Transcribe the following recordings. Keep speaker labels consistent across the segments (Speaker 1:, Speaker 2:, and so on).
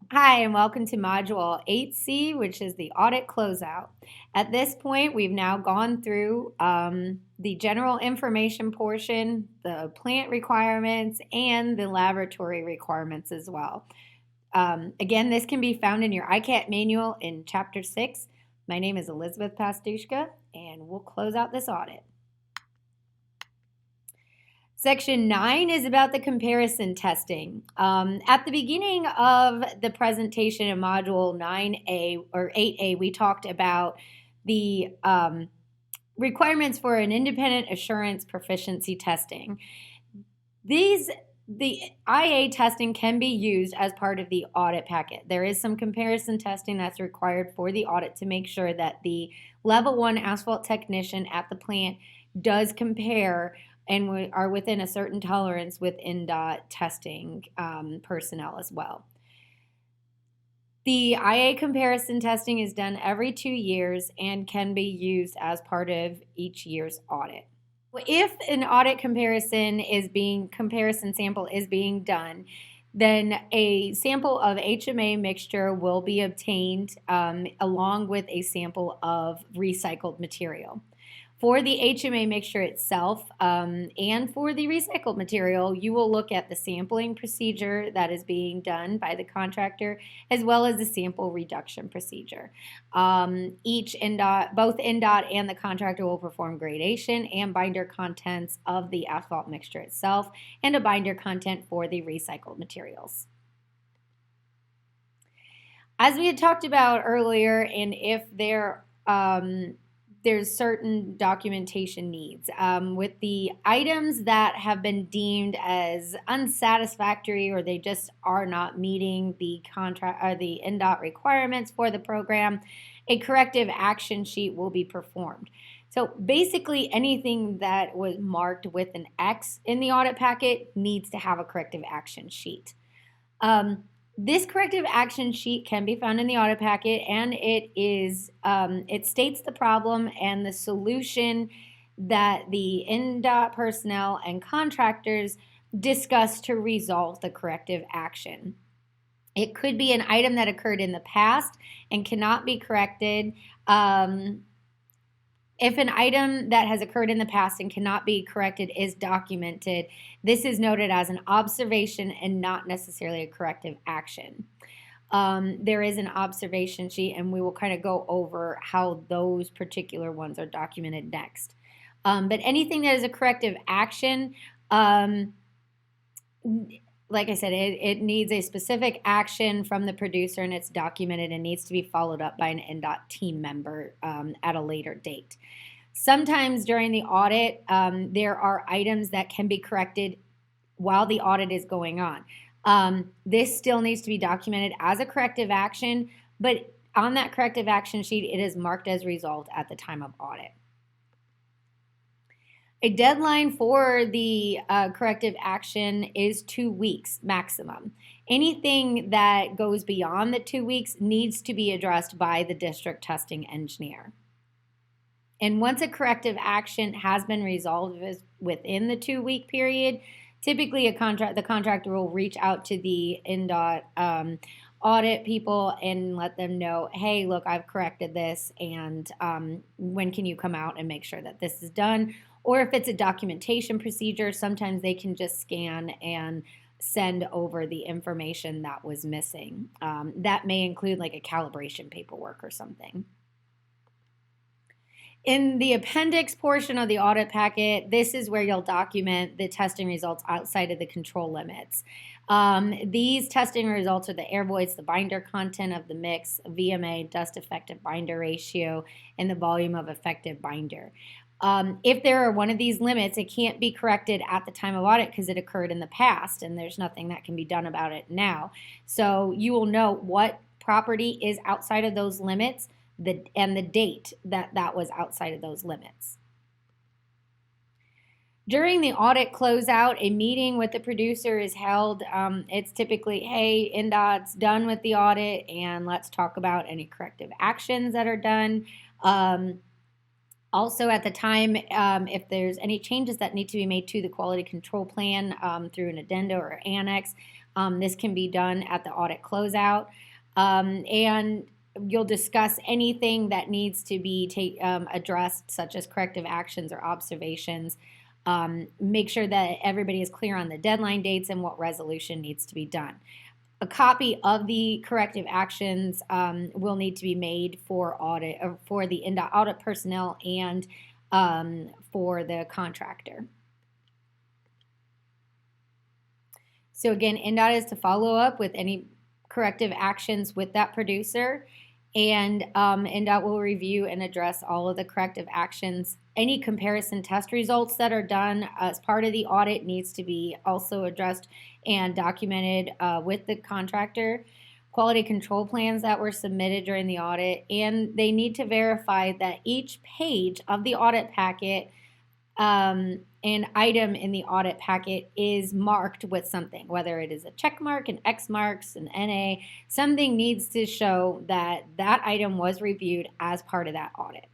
Speaker 1: Hi, and welcome to Module 8C, which is the audit closeout. At this point, we've now gone through the general information portion, the plant requirements, and the laboratory requirements as well. Again, this can be found in your ICAT manual in Chapter 6. My name is Elizabeth Pastushka, and we'll close out this audit. Section 9 is about the comparison testing. At the beginning of the presentation in Module 9A or 8A, we talked about the requirements for an independent assurance proficiency testing. The IA testing can be used as part of the audit packet. There is some comparison testing that's required for the audit to make sure that the level 1 asphalt technician at the plant does compare and we are within a certain tolerance with NDOT testing personnel as well. The IA comparison testing is done every 2 years and can be used as part of each year's audit. If an audit comparison sample is being done, then a sample of HMA mixture will be obtained along with a sample of recycled material. For the HMA mixture itself and for the recycled material, you will look at the sampling procedure that is being done by the contractor as well as the sample reduction procedure. Both NDOT and the contractor will perform gradation and binder contents of the asphalt mixture itself and a binder content for the recycled materials. As we had talked about earlier, and if there's certain documentation needs. With the items that have been deemed as unsatisfactory or they just are not meeting the contract or the NDOT requirements for the program, a corrective action sheet will be performed. So basically anything that was marked with an X in the audit packet needs to have a corrective action sheet. This corrective action sheet can be found in the audit packet, and it states the problem and the solution that the NDOT personnel and contractors discuss to resolve the corrective action. It could be an item that occurred in the past and cannot be corrected. If an item that has occurred in the past and cannot be corrected is documented, this is noted as an observation and not necessarily a corrective action. There is an observation sheet, and we will kind of go over how those particular ones are documented next. But anything that is a corrective action, like I said, it needs a specific action from the producer, and it's documented and needs to be followed up by an NDOT team member at a later date. Sometimes during the audit, there are items that can be corrected while the audit is going on. This still needs to be documented as a corrective action, but on that corrective action sheet, it is marked as resolved at the time of audit. A deadline for the corrective action is 2 weeks maximum. Anything that goes beyond the 2 weeks needs to be addressed by the district testing engineer. And once a corrective action has been resolved within the 2-week period, typically the contractor will reach out to the NDOT audit people and let them know, hey, look, I've corrected this, and when can you come out and make sure that this is done? Or if it's a documentation procedure, sometimes they can just scan and send over the information that was missing. That may include like a calibration paperwork or something. In the appendix portion of the audit packet, this is where you'll document the testing results outside of the control limits. These testing results are the air voids, the binder content of the mix, VMA, dust effective binder ratio, and the volume of effective binder. If there are one of these limits, it can't be corrected at the time of audit because it occurred in the past and there's nothing that can be done about it now. So you will know what property is outside of those limits and the date that was outside of those limits. During the audit closeout, a meeting with the producer is held. It's typically, hey, NDOT's done with the audit, and let's talk about any corrective actions that are done. Also, at the time, if there's any changes that need to be made to the quality control plan through an addenda or annex, This can be done at the audit closeout. And you'll discuss anything that needs to be addressed, such as corrective actions or observations. Make sure that everybody is clear on the deadline dates and what resolution needs to be done. A copy of the corrective actions will need to be made for audit, or for the INDOT audit personnel, and for the contractor. So again, INDOT is to follow up with any corrective actions with that producer, and INDOT will review and address all of the corrective actions. Any comparison test results that are done as part of the audit needs to be also addressed and documented with the contractor. Quality control plans that were submitted during the audit, and they need to verify that each page of the audit packet an item in the audit packet is marked with something, whether it is a check mark, an X marks, an NA. Something needs to show that that item was reviewed as part of that audit.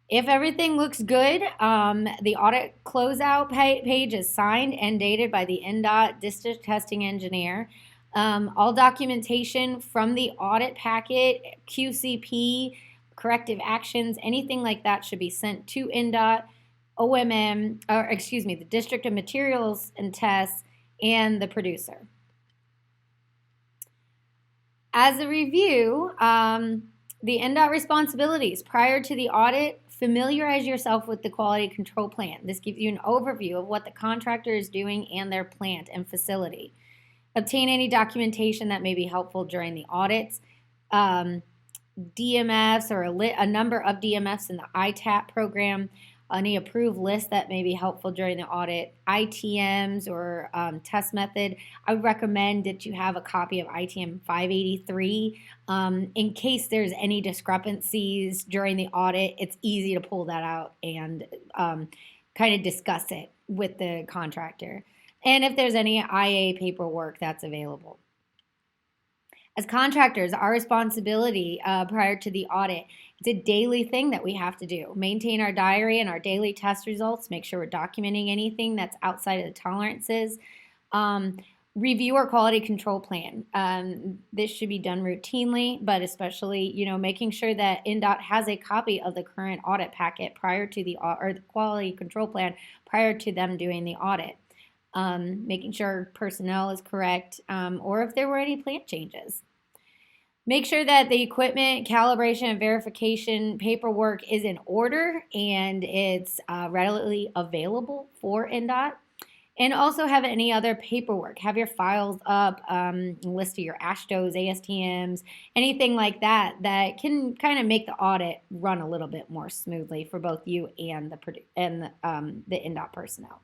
Speaker 1: If everything looks good, the audit closeout page is signed and dated by the INDOT district testing engineer. All documentation from the audit packet, QCP, corrective actions, anything like that should be sent to INDOT, the District of Materials and Tests, and the producer. As a review, the INDOT responsibilities prior to the audit: familiarize yourself with the quality control plan. This gives you an overview of what the contractor is doing and their plant and facility. Obtain any documentation that may be helpful during the audits. DMFs, or a number of DMFs in the ICAT program, any approved list that may be helpful during the audit, ITMs or test method. I would recommend that you have a copy of ITM 583 in case there's any discrepancies during the audit. It's easy to pull that out and kind of discuss it with the contractor. And if there's any IA paperwork that's available. As contractors, our responsibility prior to the audit, it's a daily thing that we have to do. Maintain our diary and our daily test results. Make sure we're documenting anything that's outside of the tolerances. Review our quality control plan. This should be done routinely, but especially, making sure that INDOT has a copy of the current audit packet prior to the quality control plan prior to them doing the audit. Making sure personnel is correct, or if there were any plant changes. Make sure that the equipment, calibration, and verification paperwork is in order and it's readily available for INDOT. And also have any other paperwork. Have your files up, list of your AASHTOs, ASTMs, anything like that that can kind of make the audit run a little bit more smoothly for both you and the INDOT personnel.